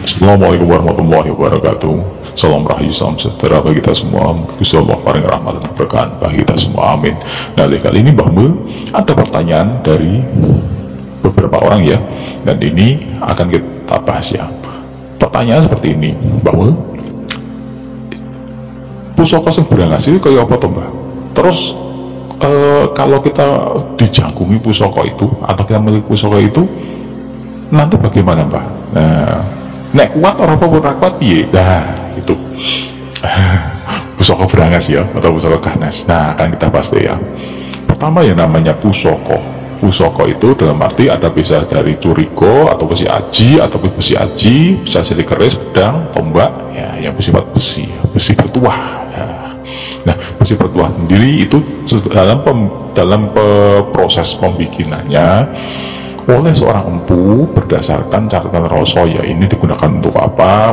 Assalamualaikum warahmatullahi wabarakatuh. Salam rahayu, salam sejahtera bagi kita semua. Gusti Allah paring rahmat dan keberkahan bagi kita semua, amin. Nah, kali ini bahwa ada pertanyaan dari beberapa orang ya, dan ini akan kita bahas ya. Pertanyaan seperti ini, bahwa pusaka sing berangas itu kayak apa toh Mbah? Terus kalau kita dijangkungi pusaka itu atau kita milik pusaka itu nanti bagaimana Mbah? Nah, nek kuat orang apa ora kuat piye? Nah, itu pusaka berangas ya atau pusaka ganas. Nah, akan kita bahas ya. Pertama yang namanya pusaka. Pusaka itu dalam arti ada bisa dari curigo atau besi aji atau besi aji, bisa jadi keris, pedang, tombak ya yang bersifat besi, besi bertuah ya. Nah, besi bertuah sendiri itu dalam proses pembikinannya oleh seorang empu berdasarkan catatan rasa ya, ini digunakan untuk apa,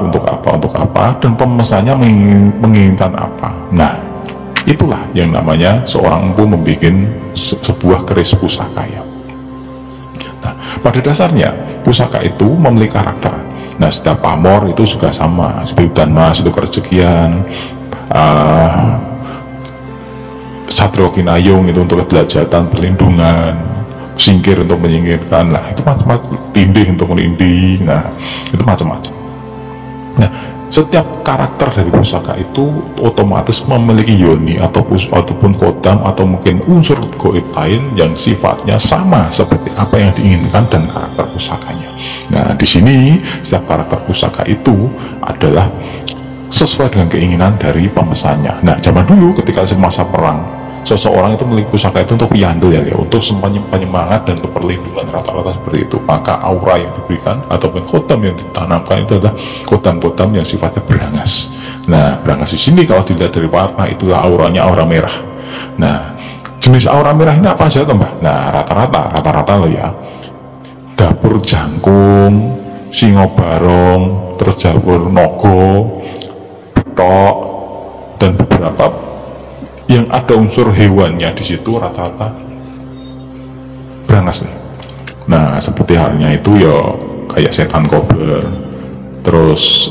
dan pemesannya menginginkan apa. Nah, itulah yang namanya seorang empu membuat sebuah keris pusaka ya. Nah, pada dasarnya pusaka itu memiliki karakter. Nah, setiap pamor itu juga sama, seperti danas itu kerezekian, satrio kinayung itu untuk kedelajatan, perlindungan, singkir untuk menyingkirkan, nah itu macam-macam, tindih untuk melindih, nah itu macam-macam. Nah, setiap karakter dari pusaka itu otomatis memiliki yoni ataupun kodam atau mungkin unsur goib lain yang sifatnya sama seperti apa yang diinginkan dan karakter pusakanya. Nah, di sini setiap karakter pusaka itu adalah sesuai dengan keinginan dari pemesannya. Nah, zaman dulu ketika masa perang, seseorang itu memiliki pusaka itu untuk piandul ya, untuk penyemangat dan untuk perlindungan, rata-rata seperti itu. Maka aura yang diberikan ataupun kodam yang ditanamkan itu adalah kodam-kodam yang sifatnya berangas. Nah, berangas di sini kalau dilihat dari warna itulah auranya aura merah. Nah, jenis aura merah ini apa saja Mbah? Nah, rata-rata loh ya, dapur jangkung, singo barong, terus dapur nogo, betok, dan beberapa yang ada unsur hewannya di situ rata-rata berangas nih. Nah, seperti halnya itu ya kayak setan kober, terus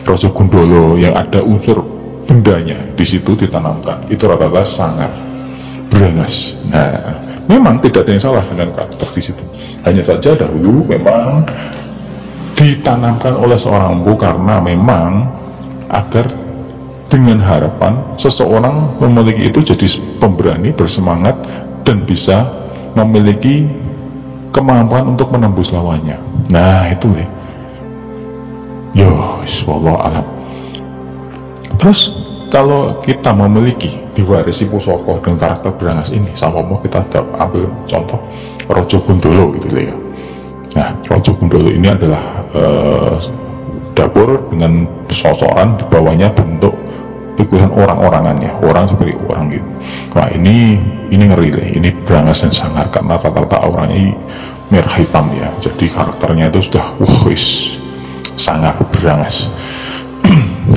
Rojo Gundolo yang ada unsur bendanya di situ ditanamkan, itu rata-rata sangar berangas. Nah, memang tidak ada yang salah dengan karakter di situ. Hanya saja dahulu memang ditanamkan oleh seorang empu karena memang agar dengan harapan seseorang memiliki itu jadi pemberani, bersemangat, dan bisa memiliki kemampuan untuk menembus lawannya. Nah, itu deh. Yo, wallahu alam. Terus kalau kita memiliki diwarisi pusaka dengan karakter berangas ini, sama mau kita ambil contoh Rojo Gundolo gitu ya. Nah, Rojo Gundolo ini adalah dapur dengan sosokan di bawahnya bentuk ikutan orang-orangannya, orang seperti orang gitu. Nah, ini ngeri deh, ini berangas dan sangar karena rata-rata auranya merah hitam ya, jadi karakternya itu sudah sangar berangas.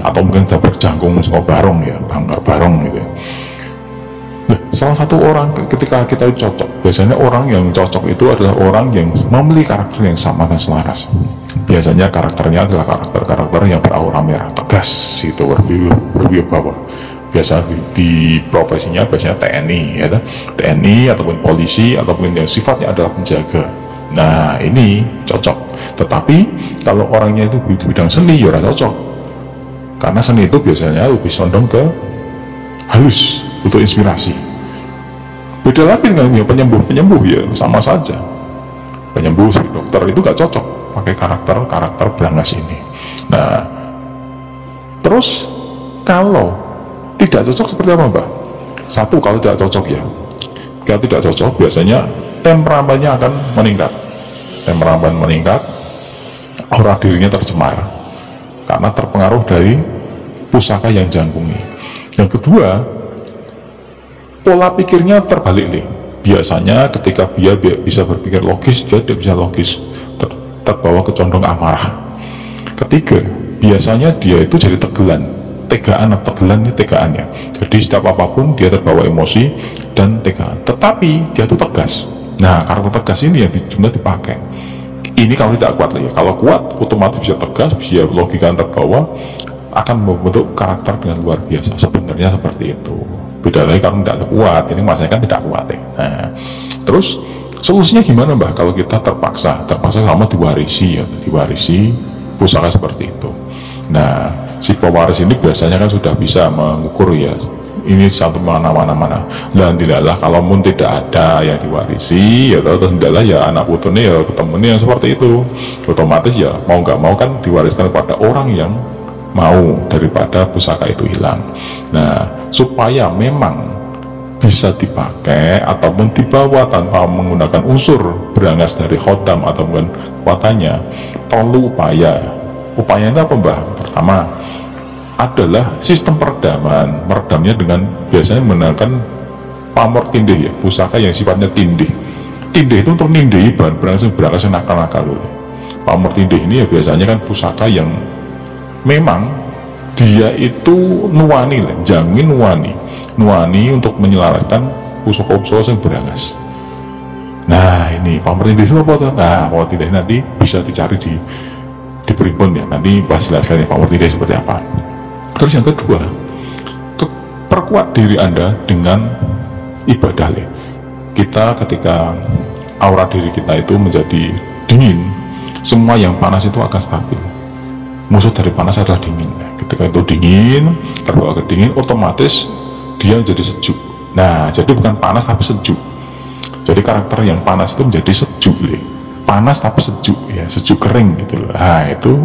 Atau mungkin dapur jangkung sama barong ya, bangga barong gitu ya. Nah, salah satu orang ketika kita cocok, biasanya orang yang cocok itu adalah orang yang memiliki karakter yang sama dan selaras. Biasanya karakternya adalah karakter yang beraura merah, tegas itu, berwibawa. Biasa di profesinya biasanya TNI ya, TNI ataupun polisi ataupun yang sifatnya adalah penjaga. Nah, ini cocok. Tetapi kalau orangnya itu di bidang seni ya ora cocok, karena seni itu biasanya lebih condong ke halus, untuk inspirasi. Beda lagi dengan penyembuh ya, sama saja. Penyembuh dokter itu gak cocok pakai karakter berangas ini. Nah, terus kalau tidak cocok seperti apa Mbak? Satu, kalau tidak cocok ya, kalau tidak cocok biasanya temperamennya akan meningkat. Temperamen meningkat, aura dirinya tercemar karena terpengaruh dari pusaka yang jangkungi. Yang kedua, pola pikirnya terbalik nih. Biasanya ketika dia bisa berpikir logis, dia tidak bisa logis, terbawa ke condong amarah. Ketiga, biasanya dia itu jadi tegaan ini tegaannya. Jadi setiap apapun dia terbawa emosi dan tegaan. Tetapi dia itu tegas, Nah, karakter tegas ini yang jumlah dipakai. Ini kalau tidak kuat ya. Kalau kuat, otomatis bisa tegas, bisa logika terbawa, akan membentuk karakter dengan luar biasa. Sebenarnya seperti itu. Beda lagi kalau tidak kuat. Ini maksudnya kan tidak kuat ya. Nah, terus solusinya gimana Mbah? Kalau kita terpaksa sama diwarisi ya, diwarisi pusaka seperti itu. Nah, si pewaris ini biasanya kan sudah bisa mengukur ya, ini satu mana. Dan tidaklah kalau pun tidak ada yang diwarisi ya, terus tidaklah ya anak putunya ya ketemunya yang seperti itu, otomatis ya mau nggak mau kan diwariskan kepada orang yang mau daripada pusaka itu hilang. Nah, supaya memang bisa dipakai ataupun dibawa tanpa menggunakan unsur berangas dari khotam ataupun kekuatannya, perlu upaya. Upaya itu apa Mbah? Pertama adalah sistem peredaman. Meredamnya dengan biasanya menggunakan pamor tindih ya, pusaka yang sifatnya tindih. Tindih itu untuk nindihi bahan berangas yang nakal-nakal. Pamor tindih ini ya biasanya kan pusaka yang memang dia itu nuwani lah, jamin nuwani untuk menyelaraskan pusaka-pusaka yang berangas. Nah, ini pamor tindih itu apa tuh? Nah, pamor tindih nanti bisa dicari di primbon ya, nanti bahas jelaskan ya pamor tindih seperti apa. Terus yang kedua, perkuat diri Anda dengan ibadah. Kita ketika aura diri kita itu menjadi dingin, semua yang panas itu akan stabil. Musuh dari panas adalah dingin. Ketika itu dingin, terbawa ke dingin, otomatis dia jadi sejuk. Nah, jadi bukan panas tapi sejuk. Jadi karakter yang panas itu menjadi sejuk, panas tapi sejuk ya, sejuk kering gitu loh. Nah, itu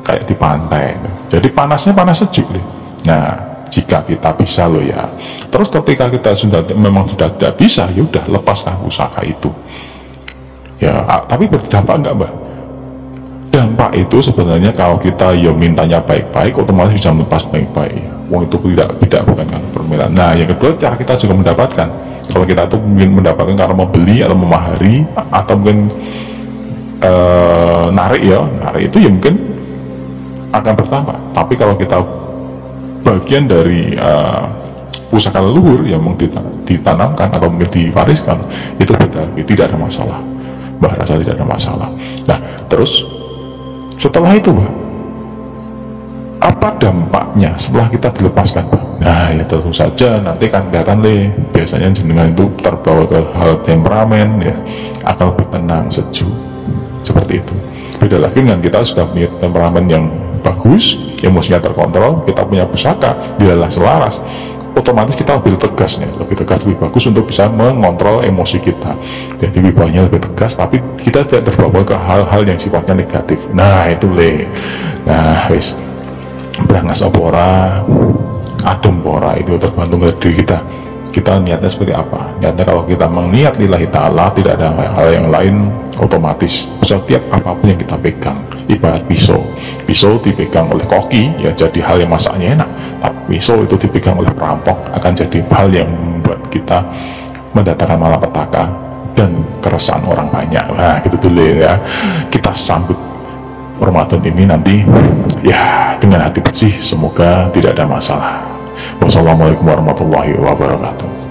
kayak di pantai. Jadi panasnya panas sejuk. Nah, jika kita bisa loh ya. Terus ketika kita memang sudah tidak bisa, ya udah lepaskan pusaka itu. Ya, tapi berdampak enggak Mbak? Dampak itu sebenarnya kalau kita ya mintanya baik-baik, otomatis bisa melepas baik-baik. Wong itu tidak bukan karena permintaan. Nah, yang kedua cara kita juga mendapatkan. Kalau kita tuh mungkin mendapatkan karena membeli atau memahari atau mungkin narik itu ya mungkin akan bertambah. Tapi kalau kita bagian dari pusaka leluhur yang ditanamkan atau mungkin diwariskan, itu beda, tidak ada masalah. Mbah rasa tidak ada masalah. Nah, terus setelah itu Mbah, apa dampaknya setelah kita dilepaskan Mbah? Nah, ya tentu saja nanti kan kelihatan biasanya jenengan itu terbawa ke hal temperamen ya, akan lebih tenang, sejuk, seperti itu. Beda lagi dengan kita sudah punya temperamen yang bagus, emosinya terkontrol, kita punya pusaka, dialah selaras, otomatis kita lebih tegas nih, lebih bagus untuk bisa mengontrol emosi kita. Jadi wibawanya lebih tegas, tapi kita tidak terbawa ke hal-hal yang sifatnya negatif. Nah, itu nah wis berangas opora, adem pora, itu tergantung dari diri kita. Kita niatnya seperti apa? Niatnya kalau kita meniat lillahi ta'ala, tidak ada hal yang lain, otomatis setiap apapun yang kita pegang, ibarat pisau dipegang oleh koki ya jadi hal yang masaknya enak, tapi pisau itu dipegang oleh perampok akan jadi hal yang membuat kita mendatangkan malapetaka dan keresahan orang banyak. Nah, gitu dulu ya, kita sambut Ramadan ini nanti ya dengan hati bersih, semoga tidak ada masalah. Wassalamualaikum warahmatullahi wabarakatuh.